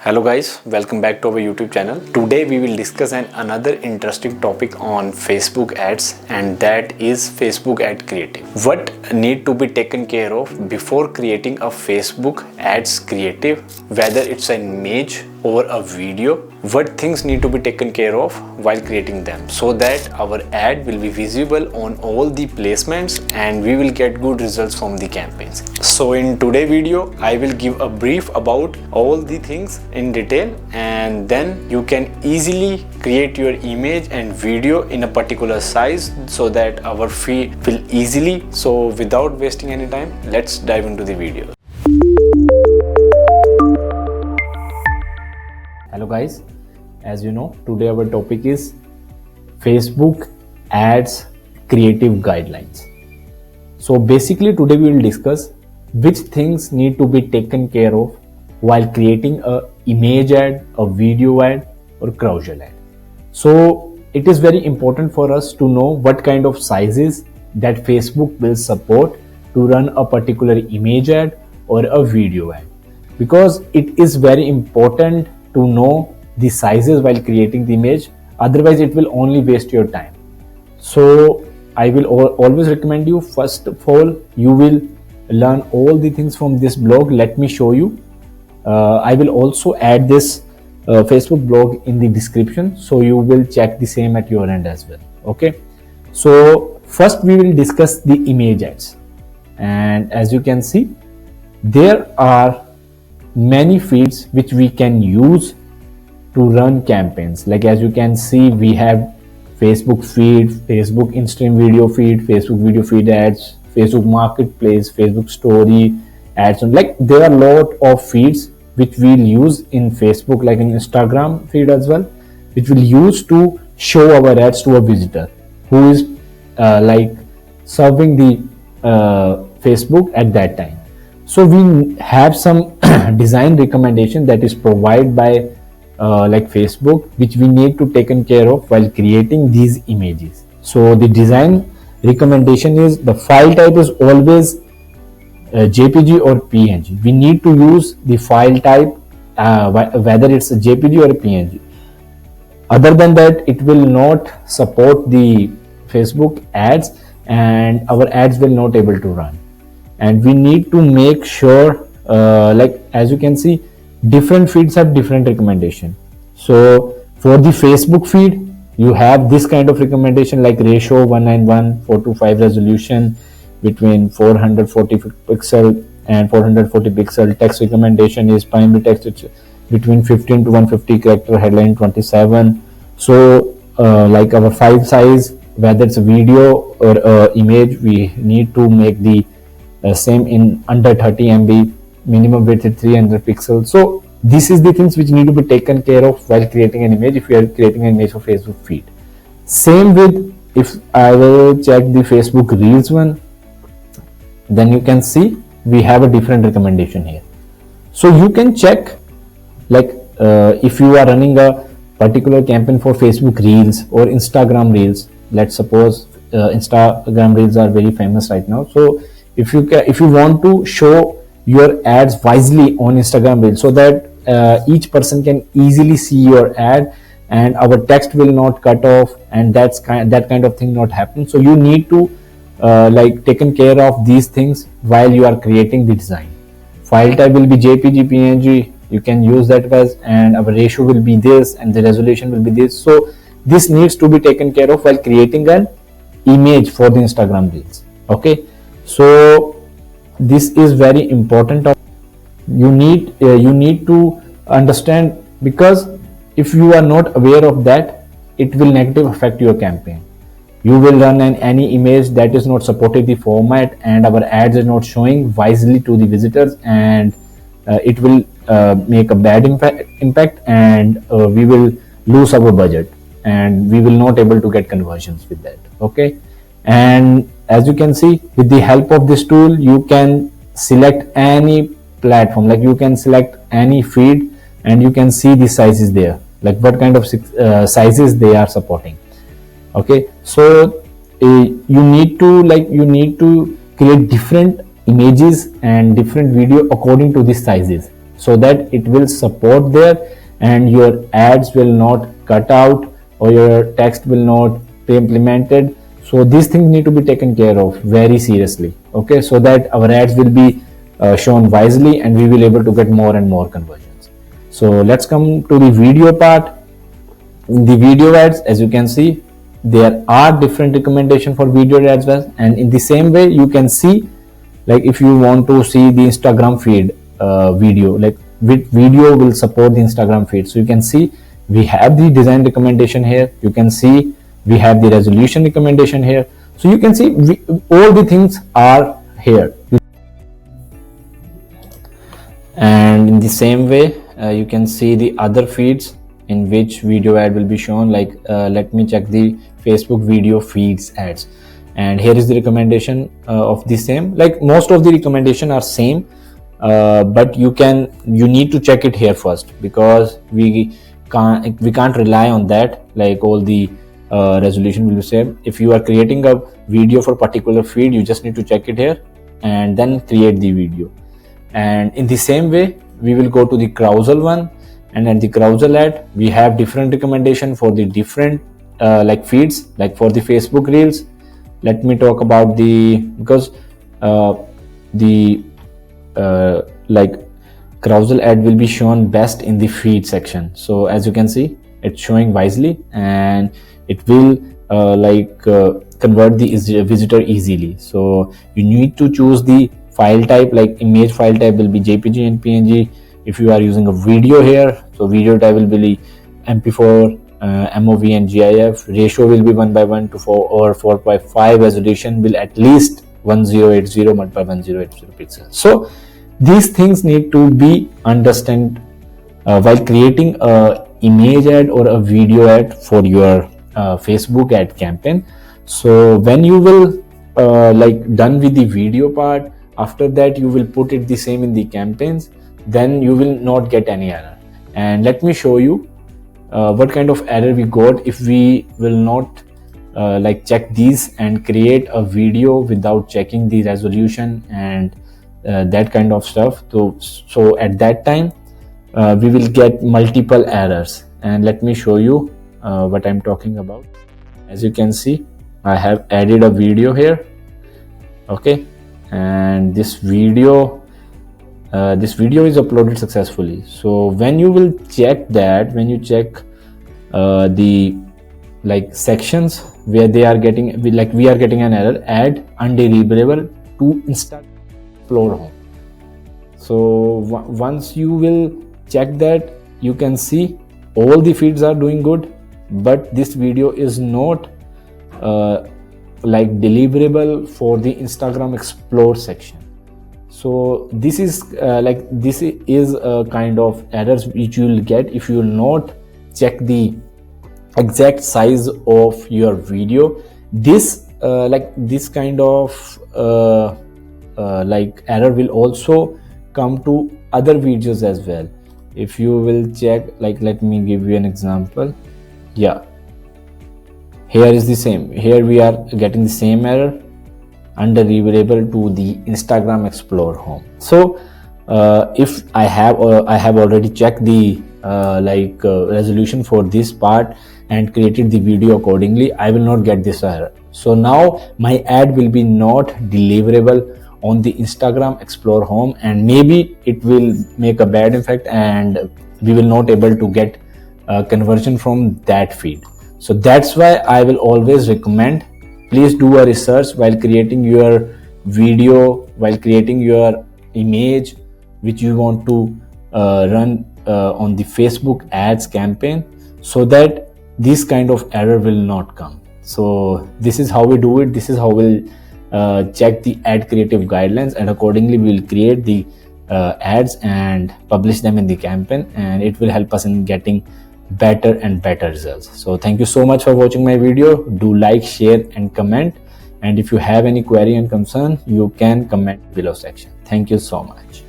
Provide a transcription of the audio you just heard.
Hello guys, welcome back to our YouTube channel. Today we will discuss another interesting topic on Facebook ads, and that is Facebook ad creative. What need to be taken care of before creating a Facebook ads creative, whether it's an image or a video, what things need to be taken care of while creating them so that our ad will be visible on all the placements and we will get good results from the campaigns. So in today's video I will give a brief about all the things in detail, and then you can easily create your image and video in a particular size so that our feed will easily. So without wasting any time, let's dive into the video. Hello guys, as you know, today our topic is Facebook ads creative guidelines. So basically today we will discuss which things need to be taken care of while creating a image ad, a video ad or carousel ad. So it is very important for us to know what kind of sizes that Facebook will support to run a particular image ad or a video ad, because it is very important to know the sizes while creating the image, otherwise it will only waste your time. So I will always recommend you, first of all, you will learn all the things from this blog. Let me show you. I will also add this Facebook blog in the description, so you will check the same at your end as well. Okay, so first we will discuss the image ads, and as you can see, there are many feeds which we can use to run campaigns. Like as you can see, we have Facebook feed, Facebook instant video feed, Facebook video feed ads, Facebook marketplace, Facebook story ads, and like there are a lot of feeds which we'll use in Facebook, like in Instagram feed as well, which we'll use to show our ads to a visitor who is like serving the Facebook at that time. So we have some design recommendation that is provided by like Facebook, which we need to taken care of while creating these images. So the design recommendation is the file type is always JPG or PNG. We need to use the file type whether it's a JPG or a PNG. Other than that, it will not support the Facebook ads and our ads will not able to run. And we need to make sure like as you can see, different feeds have different recommendation. So for the Facebook feed, you have this kind of recommendation like ratio 191:425 resolution between 440 pixel and 440 pixel. Text recommendation is primary text, it's between 15 to 150 character, headline 27. So like our file size, whether it's a video or image, we need to make the same in under 30 MB, minimum width is 300 pixels. So this is the things which need to be taken care of while creating an image if you are creating an image for Facebook feed. Same with, if I will check the Facebook Reels one, then you can see we have a different recommendation here. So you can check like if you are running a particular campaign for Facebook Reels or Instagram Reels. Let's suppose Instagram Reels are very famous right now. So if you want to show your ads wisely on Instagram Reels so that each person can easily see your ad and our text will not cut off and that kind of thing not happen. So you need to like taken care of these things while you are creating the design. File type will be JPG, PNG, you can use that as, and our ratio will be this and the resolution will be this. So this needs to be taken care of while creating an image for the Instagram Reels. Okay, so this is very important. You need to understand, because if you are not aware of that, it will negatively affect your campaign. You will run any image that is not supported the format and our ads are not showing wisely to the visitors, and it will make a bad impact and we will lose our budget and we will not able to get conversions with that. Okay, and as you can see, with the help of this tool, you can select any platform, like you can select any feed and you can see the sizes there, like what kind of sizes they are supporting. Okay, so you need to create different images and different video according to these sizes. so that it will support there and your ads will not cut out or your text will not be implemented. So these things need to be taken care of very seriously, okay, so that our ads will be shown wisely and we will able to get more and more conversions. So let's come to the video part. In the video ads, as you can see, there are different recommendations for video ads, and in the same way you can see, like if you want to see the Instagram feed video, like which video will support the Instagram feed. So you can see we have the design recommendation here, you can see we have the resolution recommendation here, so you can see all the things are here. And in the same way you can see the other feeds in which video ad will be shown, like let me check the Facebook video feeds ads, and here is the recommendation of the same. Like most of the recommendation are same, but you need to check it here first, because we can't rely on that, like all the resolution will be same. If you are creating a video for particular feed, you just need to check it here and then create the video. And in the same way we will go to the carousel one, and at the carousel ad we have different recommendation for the different like feeds. Like for the Facebook reels, let me talk about the, because the like carousel ad will be shown best in the feed section. So as you can see, it's showing wisely and it will convert the visitor easily. So you need to choose the file type, like image file type will be JPG and PNG. If you are using a video here, so video type will be MP4, MOV and GIF. Ratio will be 1:1 to 4 or 4:5. Resolution will at least 1080 multiple 1080 pixels. So these things need to be understood while creating a image ad or a video ad for your Facebook ad campaign. So when you will done with the video part, after that you will put it the same in the campaigns, then you will not get any error. And let me show you what kind of error we got if we will not check these and create a video without checking the resolution and that kind of stuff. So at that time we will get multiple errors, and let me show you what I'm talking about. As you can see, I have added a video here, okay, and this video is uploaded successfully. So when you will check that, when you check the sections where they are getting, we are getting an error, add undeliverable to Instagram Explore Home. So once you will check that, you can see all the feeds are doing good, but this video is not deliverable for the Instagram Explore section. So this is a kind of errors which you will get if you will not check the exact size of your video. This kind of error will also come to other videos as well. If you will check, let me give you an example. Yeah, here is the same. Here we are getting the same error, undeliverable to the Instagram Explore Home. So if I have already checked the resolution for this part and created the video accordingly, I will not get this error. So now my ad will be not deliverable on the Instagram Explore Home, and maybe it will make a bad effect and we will not able to get conversion from that feed. So that's why I will always recommend, please do a research while creating your video, while creating your image which you want to run on the Facebook ads campaign, so that this kind of error will not come. So this is how we do it. This is how we'll check the ad creative guidelines, and accordingly we will create the ads and publish them in the campaign, and it will help us in getting better and better results. So thank you so much for watching my video. Do like, share and comment, and if you have any query and concern, you can comment below section. Thank you so much.